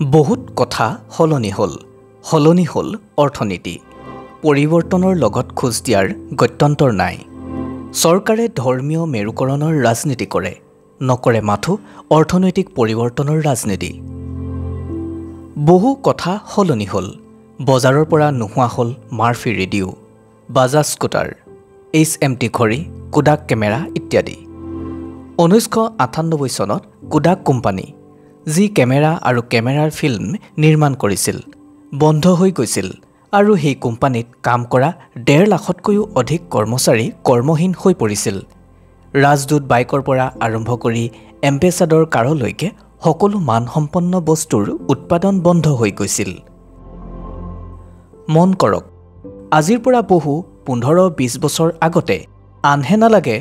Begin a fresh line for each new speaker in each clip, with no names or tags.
বহুত কথা সলনি হ'ল অৰ্থনীতি পৰিৱৰ্তনৰ লগত খোজ দিয়াৰ গত্যন্তৰ নাই। চৰকাৰে ধৰ্মীয় মেৰুকৰণৰ ৰাজনীতি কৰে, নকৰে মাথো অৰ্থনৈতিক পৰিৱৰ্তনৰ ৰাজনীতি। বহু কথা সলনি হ'ল। বজাৰৰ পৰা নোহোৱা হ'ল Murphy radio', Bajaj scooter, HMT ঘড়ী, কোডাক কেমেৰা ইত্যাদি। 1998 চনত কোডাক কোম্পানী, যি কেমেৰা আৰু কেমেৰাৰ ফিল্ম নিৰ্মাণ কৰিছিল, বন্ধ হৈ গৈছিল আৰু সেই কোম্পানীত কাম কৰা 1.5 লাখতকৈও অধিক কৰ্মচাৰী কৰ্মহীন হৈ পৰিছিল। ৰাজদূত বাইকৰ পৰা আৰম্ভ কৰি এম্বেছাডৰ কাৰলৈকে সকলো মানসম্পন্ন বস্তুৰ উৎপাদন বন্ধ হৈ গৈছিল। মন কৰক, আজিৰ পৰা বহু 15-20 বছৰ আগতে আনহে নালাগে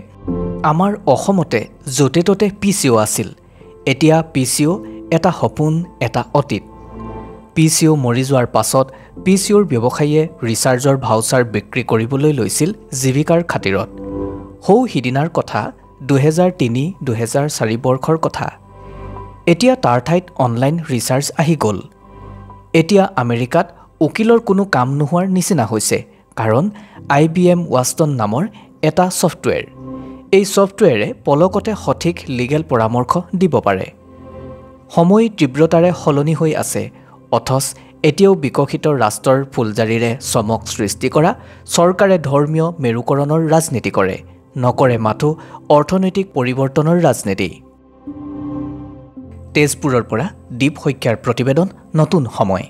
আমাৰ অসমতে য'তে ত'তে PCO আছিল। এতিয়া PCO এটা সপোন, এটা অতীত। PCO মৰি যোৱাৰ পাছত PCOৰ ব্যৱসায়ীয়ে ৰিচাৰ্জৰ ভাউচাৰ বিক্ৰী কৰিবলৈ লৈছিল জীৱিকাৰ খাতিৰত। সিদিনাৰ কথা 2003-2004 বৰ্ষৰ কথা। এতিয়া তাৰ ঠাইত অনলাইন ৰিচাৰ্জ আহি গ'ল। এতিয়া আমেৰিকাত উকিলৰ কোনো কাম নোহোৱাৰ নিচিনা হৈছে, কাৰণ IBM ৱাটছন নামৰ এটা ছফ্টৱেৰ। এই ছফ্টৱেৰে পলকতে সঠিক লিগেল পৰামৰ্শ দিব পাৰে। সময় তীব্ৰতাৰে সলনি হৈ আছে, অথচ এতিয়াও বিকশিত ৰাষ্ট্ৰৰ ফুলজাৰিৰে চমক সৃষ্টি কৰা চৰকাৰে ধৰ্মীয় মেৰুকৰণৰ ৰাজনীতি কৰে, নকৰে মাথো অৰ্থনৈতিক পৰিৱৰ্তনৰ ৰাজনীতি। তেজপুৰৰ পৰা দীপ শইকীয়াৰ প্ৰতিবেদন, নতুন সময়।